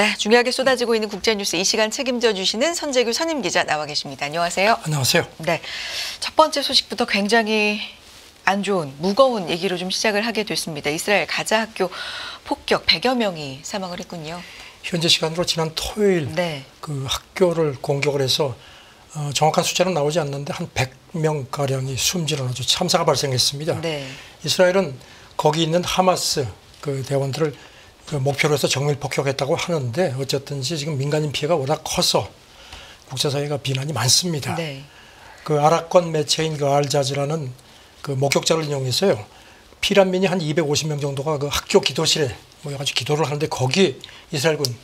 네, 중요하게 쏟아지고 있는 국제뉴스 이 시간 책임져 주시는 선재규 선임기자 나와 계십니다. 안녕하세요. 안녕하세요. 네, 첫 번째 소식부터 굉장히 안 좋은 무거운 얘기로 좀 시작을 하게 됐습니다. 이스라엘 가자 학교 폭격 100여 명이 사망을 했군요. 현재 시간으로 지난 토요일 네. 그 학교를 공격을 해서 정확한 숫자는 나오지 않는데 한 100명 가량이 숨지는 아주 참사가 발생했습니다. 네. 이스라엘은 거기 있는 하마스 그 대원들을 그 목표로 해서 정밀 폭격했다고 하는데 어쨌든지 지금 민간인 피해가 워낙 커서 국제사회가 비난이 많습니다. 네. 그 아랍권 매체인 그 알자지라는 그 목격자를 인용해서요. 피난민이 한 250명 정도가 그 학교 기도실에 모여가지고 기도를 하는데 거기 이스라엘군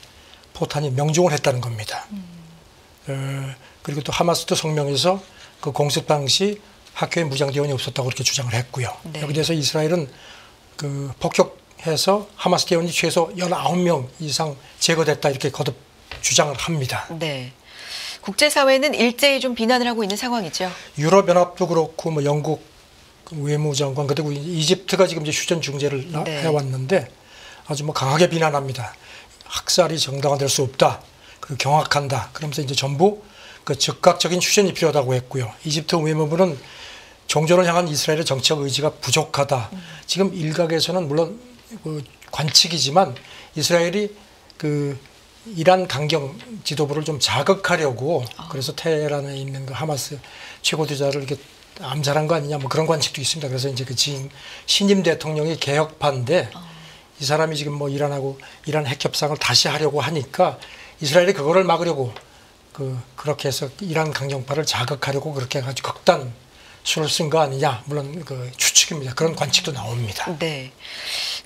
포탄이 명중을 했다는 겁니다. 그리고 또 하마스도 성명에서 그 공습 당시 학교에 무장대원이 없었다고 그렇게 주장을 했고요. 네. 여기 대해서 이스라엘은 그 폭격해서 하마스 대원이 최소 19명 이상 제거됐다 이렇게 거듭 주장을 합니다. 네. 국제사회는 일제히 좀 비난을 하고 있는 상황이죠. 유럽연합도 그렇고 뭐 영국 외무장관 그리고 이집트가 지금 이제 휴전 중재를 네. 해왔는데 아주 뭐 강하게 비난합니다. 학살이 정당화될 수 없다. 그리고 경악한다. 그러면서 이제 전부 그 즉각적인 휴전이 필요하다고 했고요. 이집트 외무부는 종전을 향한 이스라엘의 정치적 의지가 부족하다. 지금 일각에서는 물론 그 관측이지만 이스라엘이 그 이란 강경 지도부를 좀 자극하려고 그래서 테헤란에 있는 그 하마스 최고지도자를 이렇게 암살한 거 아니냐 뭐 그런 관측도 있습니다. 그래서 이제 그 지금 신임 대통령이 개혁파인데 이 사람이 지금 뭐 이란하고 이란 핵 협상을 다시 하려고 하니까 이스라엘이 그거를 막으려고 그렇게 해서 이란 강경파를 자극하려고 그렇게 해가지고 극단 수를 쓴 거 아니냐 물론 그 추측입니다. 그런 관측도 나옵니다. 네.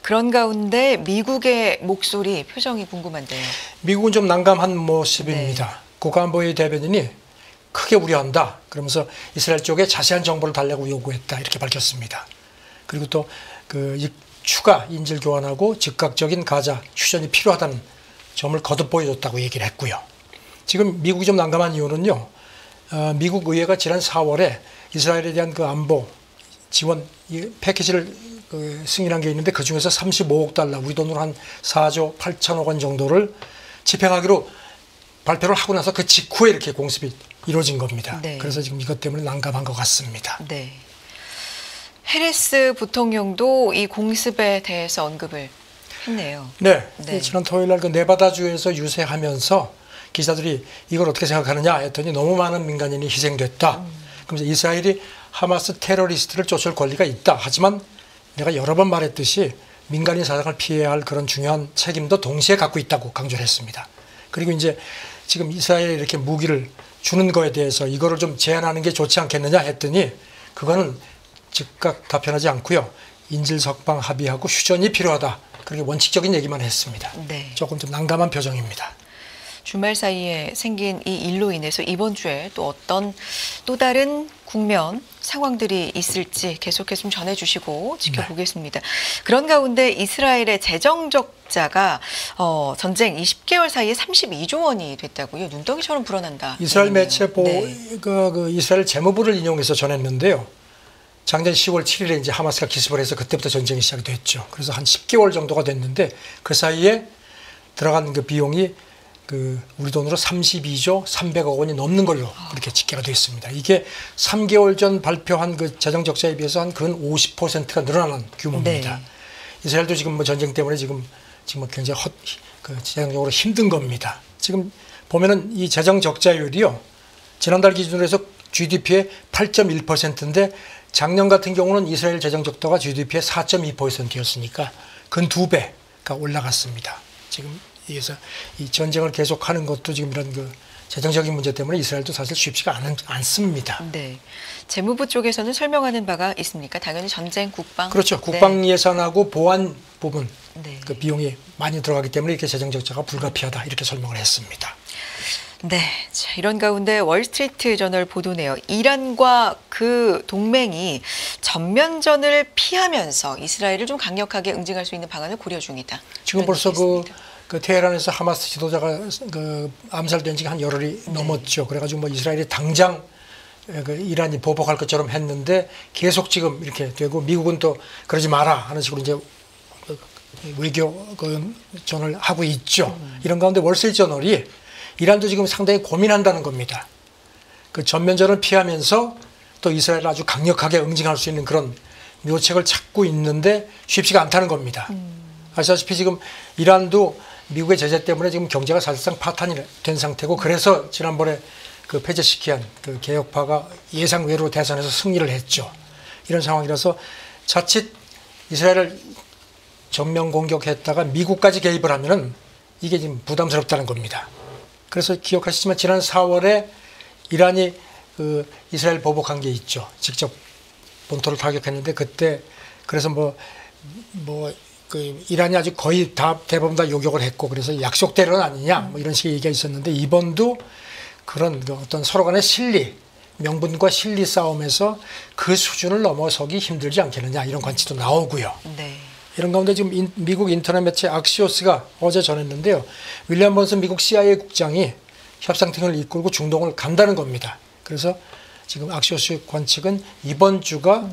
그런 가운데 미국의 목소리 표정이 궁금한데요. 미국은 좀 난감한 모습입니다. 네. 국가안보회 대변인이 크게 우려한다. 그러면서 이스라엘 쪽에 자세한 정보를 달라고 요구했다. 이렇게 밝혔습니다. 그리고 또 그 추가 인질 교환하고 즉각적인 가자 휴전이 필요하다는 점을 거듭 보여줬다고 얘기를 했고요. 지금 미국이 좀 난감한 이유는요. 미국 의회가 지난 4월에 이스라엘에 대한 그 안보 지원 패키지를 승인한 게 있는데 그중에서 35억 달러 우리 돈으로 한 4조 8천억 원 정도를 집행하기로 발표를 하고 나서 그 직후에 이렇게 공습이 이루어진 겁니다. 네. 그래서 지금 이것 때문에 난감한 것 같습니다. 네. 해리스 부통령도 이 공습에 대해서 언급을 했네요. 네. 네. 지난 토요일 날 그 네바다주에서 유세하면서 기자들이 이걸 어떻게 생각하느냐 했더니 너무 많은 민간인이 희생됐다. 그러면서 이스라엘이 하마스 테러리스트를 쫓을 권리가 있다. 하지만 내가 여러 번 말했듯이 민간인 사상을 피해야 할 그런 중요한 책임도 동시에 갖고 있다고 강조를 했습니다. 그리고 이제 지금 이스라엘에 이렇게 무기를 주는 거에 대해서 이거를 좀 제한하는 게 좋지 않겠느냐 했더니 그거는 즉각 답변하지 않고요. 인질 석방 합의하고 휴전이 필요하다. 그렇게 원칙적인 얘기만 했습니다. 네. 조금 좀 난감한 표정입니다. 주말 사이에 생긴 이 일로 인해서 이번 주에 또 어떤 또 다른 국면 상황들이 있을지 계속해서 좀 전해주시고 지켜보겠습니다. 네. 그런 가운데 이스라엘의 재정 적자가 전쟁 20개월 사이에 32조 원이 됐다고요. 눈덩이처럼 불어난다. 이스라엘 매체 네. 그 이스라엘 재무부를 인용해서 전했는데요. 작년 10월 7일에 이제 하마스가 기습을 해서 그때부터 전쟁이 시작이 됐죠. 그래서 한 10개월 정도가 됐는데 그 사이에 들어간 그 비용이 그 우리 돈으로 32조 300억 원이 넘는 걸로 그렇게 집계가 되어 있습니다. 이게 3개월 전 발표한 그 재정 적자에 비해서 한 근 50%가 늘어나는 규모입니다. 네. 이스라엘도 지금 뭐 전쟁 때문에 지금 굉장히 재정적으로 힘든 겁니다. 지금 보면은 이 재정 적자율이요. 지난달 기준으로 해서 GDP의 8.1%인데 작년 같은 경우는 이스라엘 재정 적자가 GDP의 4.2%였으니까 근 2배가 올라갔습니다. 지금 그래서 이 전쟁을 계속하는 것도 지금 이런 그 재정적인 문제 때문에 이스라엘도 사실 쉽지가 않습니다. 네, 재무부 쪽에서는 설명하는 바가 있습니까? 당연히 전쟁, 국방. 그렇죠. 국방 예산하고 보안 부분 네. 그 비용이 많이 들어가기 때문에 이렇게 재정 적자가 불가피하다 이렇게 설명을 했습니다. 네, 자, 이런 가운데 월스트리트 저널 보도네요. 이란과 그 동맹이 전면전을 피하면서 이스라엘을 좀 강력하게 응징할 수 있는 방안을 고려 중이다. 지금 벌써 그 테헤란에서 하마스 지도자가 그 암살된 지가 한 열흘이 넘었죠. 그래가지고 뭐 이스라엘이 당장 그 이란이 보복할 것처럼 했는데 계속 지금 이렇게 되고 미국은 또 그러지 마라 하는 식으로 이제 외교전을 하고 있죠. 이런 가운데 월스트리트저널이 이란도 지금 상당히 고민한다는 겁니다. 그 전면전을 피하면서 또 이스라엘을 아주 강력하게 응징할 수 있는 그런 묘책을 찾고 있는데 쉽지가 않다는 겁니다. 아시다시피 지금 이란도 미국의 제재 때문에 지금 경제가 사실상 파탄이 된 상태고, 그래서 지난번에 그 페제시키안 그 개혁파가 예상외로 대선에서 승리를 했죠. 이런 상황이라서 자칫 이스라엘을 정면 공격했다가 미국까지 개입을 하면은 이게 지금 부담스럽다는 겁니다. 그래서 기억하시지만 지난 4월에 이란이 그 이스라엘 보복한 게 있죠. 직접 본토를 타격했는데, 그때 그래서 그 이란이 아주 거의 대부분 다 요격을 했고, 그래서 약속대로는 아니냐 뭐 이런 식의 얘기가 있었는데, 이번도 그런 그 어떤 서로 간의 실리, 명분과 실리 싸움에서 그 수준을 넘어서기 힘들지 않겠느냐, 이런 관측도 나오고요. 네. 이런 가운데 지금 미국 인터넷 매체 악시오스가 어제 전했는데요. 윌리엄 번슨 미국 CIA 국장이 협상팀을 이끌고 중동을 간다는 겁니다. 그래서 지금 악시오스 관측은 이번 주가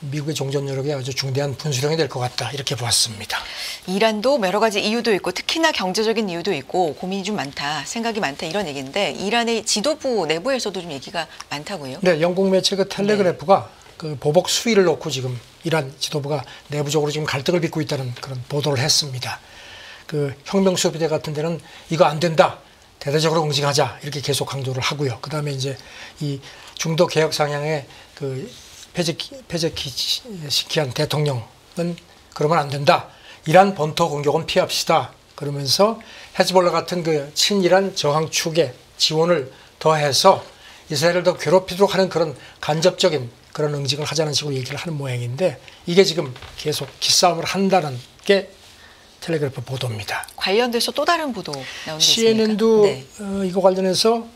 미국의 종전 여력에 아주 중대한 분수령이 될 것 같다, 이렇게 보았습니다. 이란도 여러 가지 이유도 있고 특히나 경제적인 이유도 있고 고민이 좀 많다, 생각이 많다, 이런 얘기인데 이란의 지도부 내부에서도 좀 얘기가 많다고요? 네, 영국 매체 그 텔레그래프가 그 보복 수위를 놓고 지금 이란 지도부가 내부적으로 지금 갈등을 빚고 있다는 그런 보도를 했습니다. 그 혁명수비대 같은 데는 이거 안 된다, 대대적으로 응징하자, 이렇게 계속 강조를 하고요. 그 다음에 이제 이 중도 개혁 상향의 그 페제시키안 대통령은 그러면 안 된다, 이란 본토 공격은 피합시다, 그러면서 헤즈볼라 같은 그 친이란 저항 축에 지원을 더해서 이스라엘을 더 괴롭히도록 하는 그런 간접적인 그런 응징을 하자는 식으로 얘기를 하는 모양인데, 이게 지금 계속 기싸움을 한다는 게 텔레그래프 보도입니다. 관련돼서 또 다른 보도 나오는 게 CNN도 있습니까? 네. 이거 관련해서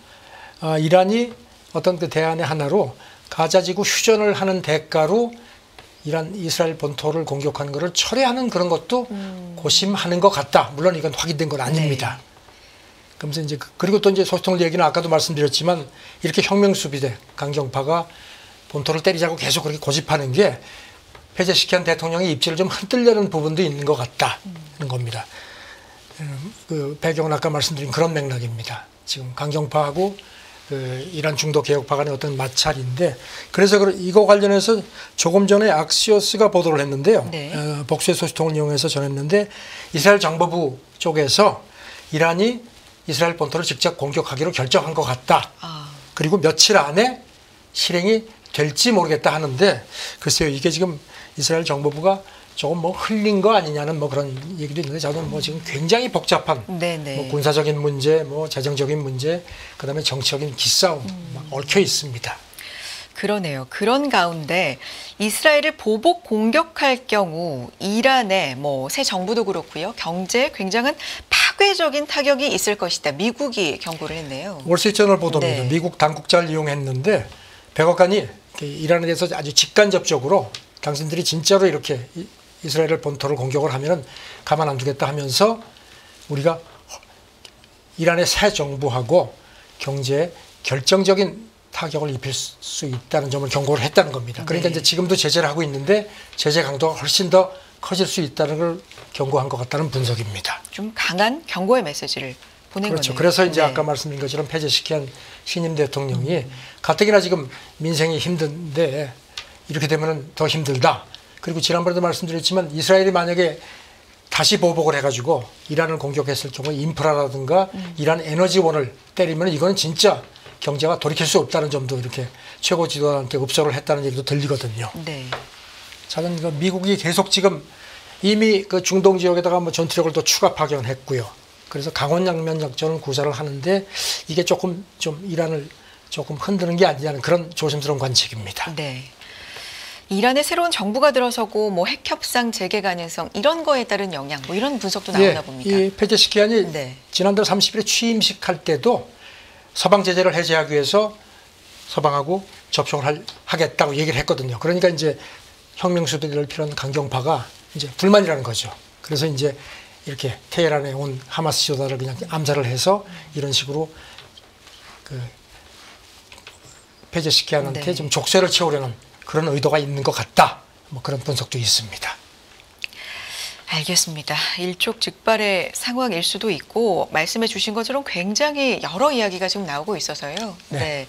이란이 어떤 그 대안의 하나로 가자지구 휴전을 하는 대가로 이스라엘 본토를 공격하는 것을 철회하는 그런 것도 고심하는 것 같다. 물론 이건 확인된 건 아닙니다. 네. 그러면서 이제 그리고 또 이제 소통을 얘기는 아까도 말씀드렸지만, 이렇게 혁명수비대 강경파가 본토를 때리자고 계속 그렇게 고집하는 게 페제시키안 대통령의 입지를 좀 흔들려는 부분도 있는 것 같다는 겁니다. 그 배경은 아까 말씀드린 그런 맥락입니다. 지금 강경파하고 그 이란 중도 개혁파 간의 어떤 마찰인데, 그래서 이거 관련해서 조금 전에 악시오스가 보도를 했는데요. 네. 복수의 소식통을 이용해서 전했는데, 이스라엘 정보부 쪽에서 이란이 이스라엘 본토를 직접 공격하기로 결정한 것 같다. 그리고 며칠 안에 실행이 될지 모르겠다 하는데, 글쎄요, 이게 지금 이스라엘 정보부가 조금 뭐 흘린 거 아니냐는 뭐 그런 얘기도 있는데, 저는 뭐 지금 굉장히 복잡한 뭐 군사적인 문제, 뭐 재정적인 문제, 그다음에 정치적인 기싸움 막 얽혀 있습니다. 그러네요. 그런 가운데 이스라엘을 보복 공격할 경우 이란의 뭐 새 정부도 그렇고요, 경제에 굉장한 파괴적인 타격이 있을 것이다, 미국이 경고를 했네요. 월스트리트저널 보도입니다. 네. 미국 당국자를 이용했는데 백악관이 이란에 대해서 아주 직간접적으로 당신들이 진짜로 이렇게 이스라엘을 본토를 공격을 하면은 가만 안 두겠다 하면서 우리가 이란의 새 정부하고 경제에 결정적인 타격을 입힐 수 있다는 점을 경고를 했다는 겁니다. 그러니까 이제 지금도 제재를 하고 있는데 제재 강도가 훨씬 더 커질 수 있다는 걸 경고한 것 같다는 분석입니다. 좀 강한 경고의 메시지를 보낸 그렇죠. 거네요. 그래서 이제 네. 아까 말씀드린 것처럼 페제시키안 신임 대통령이 가뜩이나 지금 민생이 힘든데 이렇게 되면 더 힘들다. 그리고 지난번에도 말씀드렸지만 이스라엘이 만약에 다시 보복을 해가지고 이란을 공격했을 경우에 인프라라든가 이란 에너지원을 때리면 이거는 진짜 경제가 돌이킬 수 없다는 점도 이렇게 최고 지도자한테 읍소를 했다는 얘기도 들리거든요. 네. 저는 이거 미국이 계속 지금 이미 그 중동 지역에다가 뭐 전투력을 또 추가 파견했고요. 그래서 강원 양면 작전을 구사를 하는데 이게 조금 좀 이란을 조금 흔드는 게 아니냐는 그런 조심스러운 관측입니다. 네. 이란의 새로운 정부가 들어서고 뭐 핵 협상 재개 가능성 이런 거에 따른 영향 뭐 이런 분석도 나오나 봅니다. 이 페제시키안이 네. 지난달 30일에 취임식 할 때도 서방 제재를 해제하기 위해서 서방하고 접촉을 하겠다고 얘기를 했거든요. 그러니까 이제 혁명수비대를 필요한 강경파가 이제 불만이라는 거죠. 그래서 이제 이렇게 테헤란에 온 하마스 지도자를 그냥 암살을 해서 이런 식으로 그 페제시키안한테 네. 좀 족쇄를 채우려는 그런 의도가 있는 것 같다. 뭐 그런 분석도 있습니다. 알겠습니다. 일촉즉발의 상황일 수도 있고 말씀해 주신 것처럼 굉장히 여러 이야기가 지금 나오고 있어서요. 네.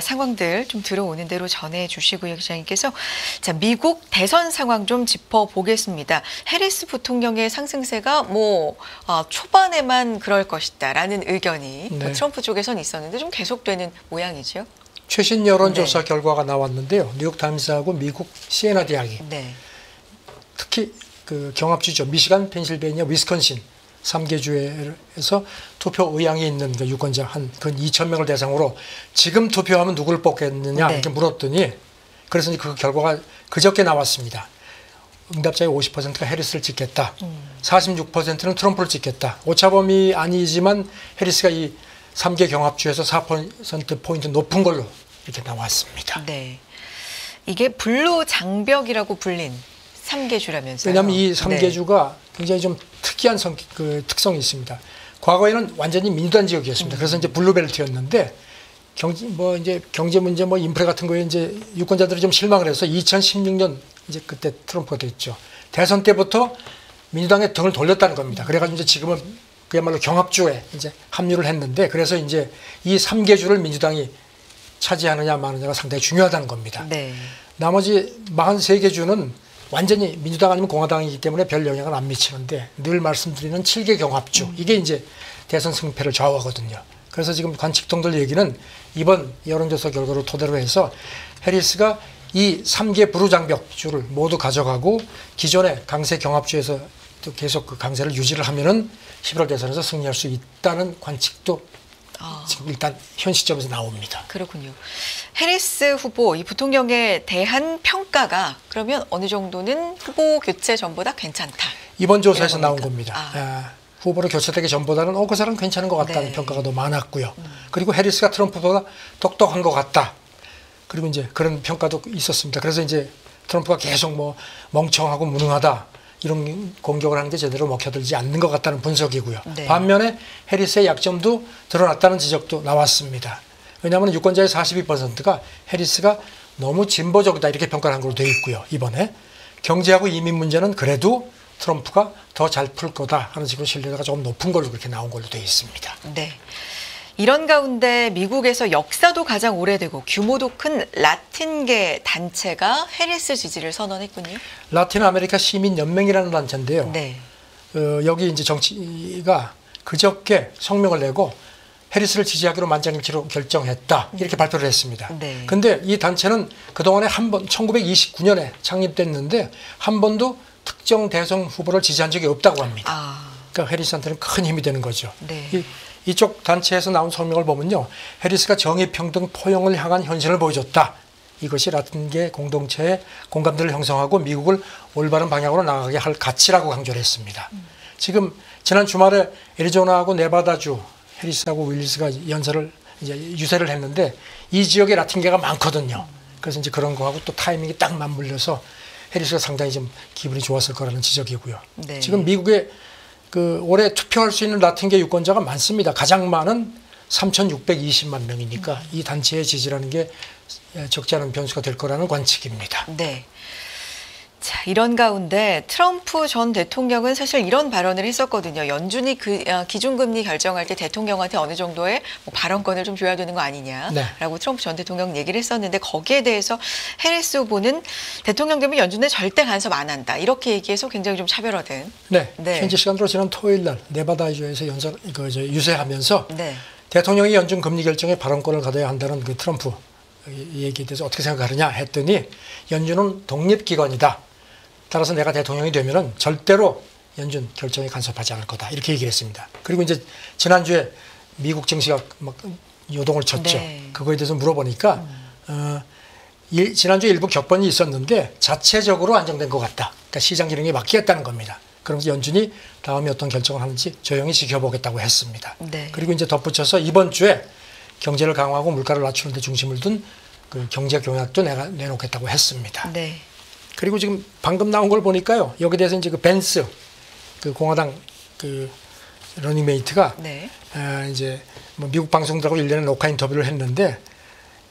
상황들 좀 들어오는 대로 전해 주시고요. 기자님께서 자, 미국 대선 상황 좀 짚어보겠습니다. 해리스 부통령의 상승세가 초반에만 그럴 것이다라는 의견이 네. 트럼프 쪽에선 있었는데 좀 계속되는 모양이죠. 최신 여론조사 결과가 나왔는데요. 뉴욕타임스하고 미국 시에나 대학이 네. 특히 그 경합주죠. 미시간, 펜실베이니아, 위스콘신 3개 주에서 투표 의향이 있는 그 유권자 한 근 2,000명을 대상으로 지금 투표하면 누굴 뽑겠느냐 네. 이렇게 물었더니 그래서 이제 그 결과가 그저께 나왔습니다. 응답자의 50%가 해리스를 찍겠다. 46%는 트럼프를 찍겠다. 오차범위 아니지만 해리스가 이 3개 경합주에서 4%포인트 높은 걸로 이렇게 나왔습니다. 네. 이게 블루 장벽이라고 불린 3개 주라면서요. 왜냐하면 이 3개 네. 주가 굉장히 좀 특이한 특성이 있습니다. 과거에는 완전히 민주당 지역이었습니다. 그래서 이제 블루벨트였는데 경제 문제 인프레 같은 거에 이제 유권자들이 좀 실망을 해서 2016년 이제 그때 트럼프가 됐죠. 대선 때부터 민주당에 등을 돌렸다는 겁니다. 그래가지고 이제 지금은 그야말로 경합주에 이제 합류를 했는데 그래서 이제 이 3개 주를 민주당이 차지하느냐 마느냐가 상당히 중요하다는 겁니다. 네. 나머지 43개 주는 완전히 민주당 아니면 공화당이기 때문에 별 영향을 안 미치는데 늘 말씀드리는 7개 경합주 이게 이제 대선 승패를 좌우하거든요. 그래서 지금 관측통들 얘기는 이번 여론조사 결과를 토대로 해서 해리스가 이 3개 불우장벽주를 모두 가져가고 기존의 강세 경합주에서 또 계속 그 강세를 유지를 하면은 11월 대선에서 승리할 수 있다는 관측도 지금 일단 현 시점에서 나옵니다. 그렇군요. 해리스 후보 이 부통령에 대한 평가가 그러면 어느 정도는 후보 교체 전보다 괜찮다. 이번 조사에서 이런 나온 겁니까? 겁니다. 후보로 교체되기 전보다는 그 사람 괜찮은 것 같다는 네. 평가가 더 많았고요. 그리고 해리스가 트럼프보다 똑똑한 것 같다. 그리고 이제 그런 평가도 있었습니다. 그래서 이제 트럼프가 계속 멍청하고 무능하다. 이런 공격을 하는 게 제대로 먹혀들지 않는 것 같다는 분석이고요. 네. 반면에 해리스의 약점도 드러났다는 지적도 나왔습니다. 왜냐하면 유권자의 42%가 해리스가 너무 진보적이다 이렇게 평가를 한 걸로 되어 있고요. 이번에 경제하고 이민 문제는 그래도 트럼프가 더 잘 풀 거다 하는 식으로 신뢰도가 조금 높은 걸로 그렇게 나온 걸로 되어 있습니다. 네. 이런 가운데 미국에서 역사도 가장 오래되고 규모도 큰 라틴계 단체가 해리스 지지를 선언했군요. 라틴 아메리카 시민 연맹이라는 단체인데요. 네. 여기 이제 정치가 그저께 성명을 내고 해리스를 지지하기로 만장일치로 결정했다 이렇게 발표를 했습니다. 네. 근데 이 단체는 그동안에 한 번 1929년에 창립됐는데 한 번도 특정 대선 후보를 지지한 적이 없다고 합니다. 그러니까 해리스한테는 큰 힘이 되는 거죠. 네. 이쪽 단체에서 나온 성명을 보면요. 해리스가 정의, 평등, 포용을 향한 현실을 보여줬다. 이것이 라틴계 공동체의 공감대를 형성하고 미국을 올바른 방향으로 나가게 할 가치라고 강조를 했습니다. 지금 지난 주말에 애리조나하고 네바다주 해리스하고 윌리스가 이제 유세를 했는데 이 지역에 라틴계가 많거든요. 그래서 이제 그런 거하고 또 타이밍이 딱 맞물려서 해리스가 상당히 좀 기분이 좋았을 거라는 지적이고요. 네. 지금 미국에 올해 투표할 수 있는 라틴계 유권자가 많습니다. 가장 많은 3,620만 명이니까 이 단체의 지지라는 게 적지 않은 변수가 될 거라는 관측입니다. 네. 자, 이런 가운데 트럼프 전 대통령은 사실 이런 발언을 했었거든요. 연준이 기준금리 결정할 때 대통령한테 어느 정도의 발언권을 좀 줘야 되는 거 아니냐라고 트럼프 전 대통령 얘기를 했었는데 거기에 대해서 해리스 후보는 대통령 되면 연준에 절대 간섭 안 한다. 이렇게 얘기해서 굉장히 좀 차별화된. 네. 네. 현지 시간으로 지난 토요일 날 네바다주에서 유세하면서 네. 대통령이 연준 금리 결정에 발언권을 가져야 한다는 그 트럼프 얘기에 대해서 어떻게 생각하느냐 했더니 연준은 독립기관이다. 따라서 내가 대통령이 되면은 절대로 연준 결정에 간섭하지 않을 거다. 이렇게 얘기를 했습니다. 그리고 이제 지난주에 미국 증시가 막 요동을 쳤죠. 네. 그거에 대해서 물어보니까 지난주에 일부 격번이 있었는데 자체적으로 안정된 것 같다. 그러니까 시장 기능에 맡기겠다는 겁니다. 그러면서 연준이 다음에 어떤 결정을 하는지 조용히 지켜보겠다고 했습니다. 네. 그리고 이제 덧붙여서 이번 주에 경제를 강화하고 물가를 낮추는 데 중심을 둔 그 경제 공약도 내가 내놓겠다고 했습니다. 네. 그리고 지금 방금 나온 걸 보니까요. 여기 대해서 이제 그 벤스 그 공화당 그 러닝메이트가 네. 이제 미국 방송들하고 일련의 녹화 인터뷰를 했는데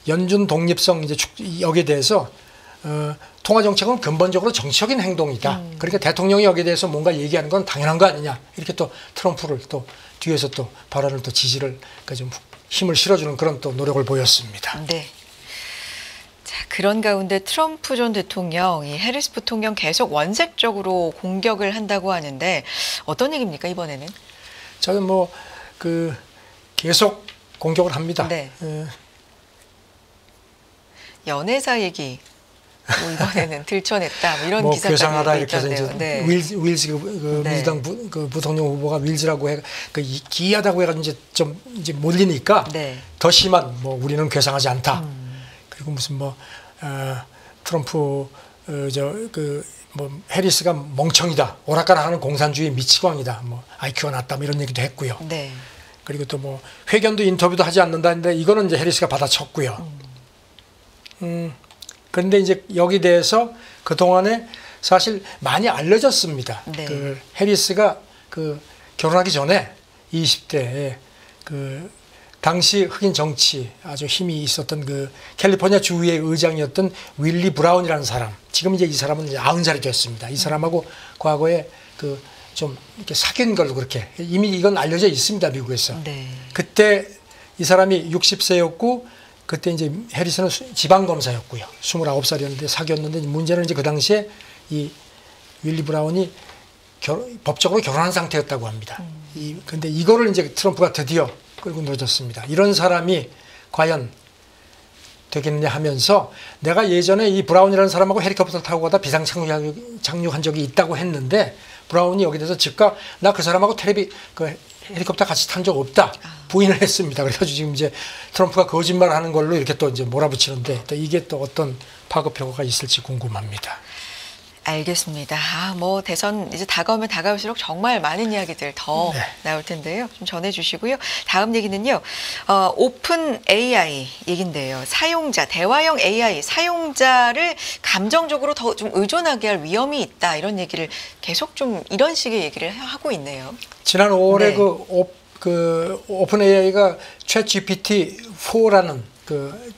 연준 독립성 이제 여기에 대해서 통화 정책은 근본적으로 정치적인 행동이다. 그러니까 대통령이 여기에 대해서 뭔가 얘기하는 건 당연한 거 아니냐. 이렇게 또 트럼프를 또 뒤에서 또 발언을 또 지지를 그러니까 좀 힘을 실어주는 그런 또 노력을 보였습니다. 네. 자, 그런 가운데 트럼프 전 대통령, 이 해리스 부통령 계속 원색적으로 공격을 한다고 하는데 어떤 얘기입니까 이번에는? 저는 뭐 그 계속 공격을 합니다. 네. 연애사 얘기 뭐 이번에는 들춰냈다 뭐 이런 뭐 기사까지 괴상하다 이렇게 해서 있던데요. 이제 네. 윌즈 네. 민주당 부통령 후보가 윌즈라고 해 기이하다고 해가지고 좀 몰리니까 네. 더 심한 뭐 우리는 괴상하지 않다. 그리고 무슨 뭐 트럼프 뭐 해리스가 멍청이다, 오락가락하는 공산주의 미치광이다, 뭐 IQ가 낮다, 뭐 이런 얘기도 했고요. 네. 그리고 또 뭐 회견도 인터뷰도 하지 않는다는데 이거는 이제 해리스가 받아쳤고요. 그런데 이제 여기 대해서 그 동안에 사실 많이 알려졌습니다. 네. 그 해리스가 그 결혼하기 전에 20대에 그 당시 흑인 정치 아주 힘이 있었던 그 캘리포니아 주의회 의장이었던 윌리 브라운이라는 사람. 지금 이제 이 사람은 이제 90살이 됐습니다. 이 사람하고 과거에 그 좀 이렇게 사귄 걸로 그렇게 이미 이건 알려져 있습니다. 미국에서. 네. 그때 이 사람이 60세였고 그때 이제 해리스는 지방검사였고요. 29살이었는데 사귀었는데 문제는 이제 그 당시에 이 윌리 브라운이 법적으로 결혼한 상태였다고 합니다. 근데 이거를 이제 트럼프가 드디어 끌고 늘어졌습니다. 이런 사람이 과연 되겠느냐 하면서 내가 예전에 이 브라운이라는 사람하고 헬리콥터 타고 가다 비상 착륙한 적이 있다고 했는데 브라운이 여기 대해서 즉각 나 그 사람하고 헬리콥터 같이 탄 적 없다 부인을 했습니다. 그래가지고 지금 이제 트럼프가 거짓말하는 걸로 이렇게 또 이제 몰아붙이는데 또 이게 또 어떤 파급 효과가 있을지 궁금합니다. 알겠습니다. 뭐 대선 이제 다가오면 다가올수록 정말 많은 이야기들 더 네. 나올 텐데요. 좀 전해주시고요. 다음 얘기는요. 오픈 AI 얘긴데요. 사용자, 대화형 AI 사용자를 감정적으로 더 좀 의존하게 할 위험이 있다. 이런 얘기를 계속 좀 이런 식의 얘기를 하고 있네요. 지난 5월에 네. 그 오픈 AI가 챗 GPT-4라는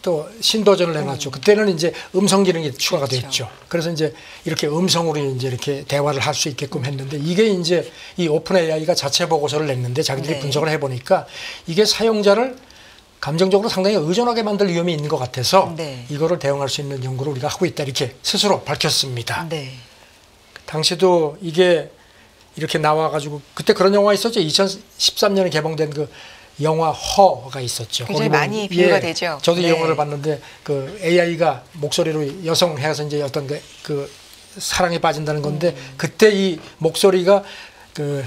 또 신도전을 내놨죠. 그때는 이제 음성 기능이 추가가 그렇죠. 됐죠. 그래서 이제 이렇게 음성으로 이제 이렇게 대화를 할 수 있게끔 했는데 이게 이제 이 오픈 AI가 자체 보고서를 냈는데 자기들이 네. 분석을 해보니까 이게 사용자를 감정적으로 상당히 의존하게 만들 위험이 있는 것 같아서 네. 이거를 대응할 수 있는 연구를 우리가 하고 있다 이렇게 스스로 밝혔습니다. 네. 당시도 이게 이렇게 나와가지고 그때 그런 영화 있었죠. 2013년에 개봉된 그 영화 허가 있었죠. 굉장히 거기 보면 많이 비유가 되죠. 저도 이 네. 영화를 봤는데 그 AI가 목소리로 여성 해서 이제 어떤 그 사랑에 빠진다는 건데 그때 이 목소리가 그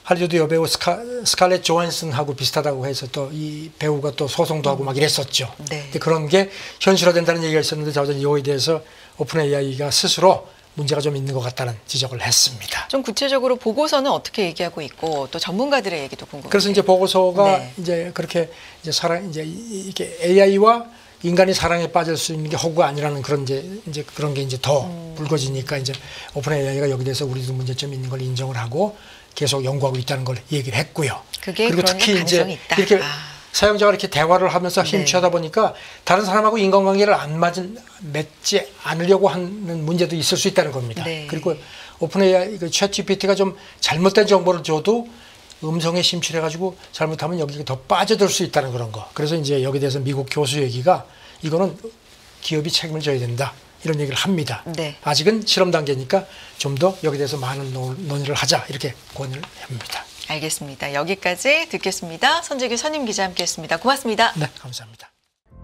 할리우드 여배우 스칼렛 조한슨하고 비슷하다고 해서 또 이 배우가 또 소송도 하고 막 이랬었죠. 네. 근데 그런 게 현실화된다는 얘기가 있었는데 저는 이거에 대해서 오픈 AI가 스스로 문제가 좀 있는 것 같다는 지적을 했습니다. 좀 구체적으로 보고서는 어떻게 얘기하고 있고 또 전문가들의 얘기도 궁금해요. 그래서 이제 보고서가 네. 이제 그렇게 이제 이게 AI와 인간이 사랑에 빠질 수 있는 게 허구가 아니라는 그런 이제 그런 게 이제 더 불거지니까 이제 오픈 AI가 여기 대해서 우리도 문제점이 있는 걸 인정을 하고 계속 연구하고 있다는 걸 얘기를 했고요. 그게 그리고 그런 특히 이제 가능성이 있다. 이렇게 사용자가 이렇게 대화를 하면서 네. 힘취하다 보니까 다른 사람하고 인간관계를 맺지 않으려고 하는 문제도 있을 수 있다는 겁니다. 네. 그리고 오픈 AI 챗 GPT가 좀 잘못된 정보를 줘도 음성에 심취해가지고 잘못하면 여기에 더 빠져들 수 있다는 그런 거. 그래서 이제 여기에 대해서 미국 교수 얘기가 이거는 기업이 책임을 져야 된다. 이런 얘기를 합니다. 네. 아직은 실험 단계니까 좀 더 여기에 대해서 많은 논의를 하자. 이렇게 권유를 합니다. 알겠습니다. 여기까지 듣겠습니다. 선재규 선임기자 함께했습니다. 고맙습니다. 네, 감사합니다.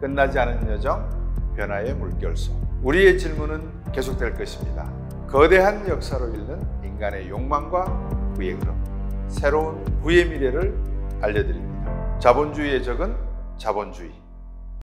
끝나지 않은 여정, 변화의 물결소. 우리의 질문은 계속될 것입니다. 거대한 역사로 읽는 인간의 욕망과 부의 흐름. 새로운 부의 미래를 알려드립니다. 자본주의의 적은 자본주의.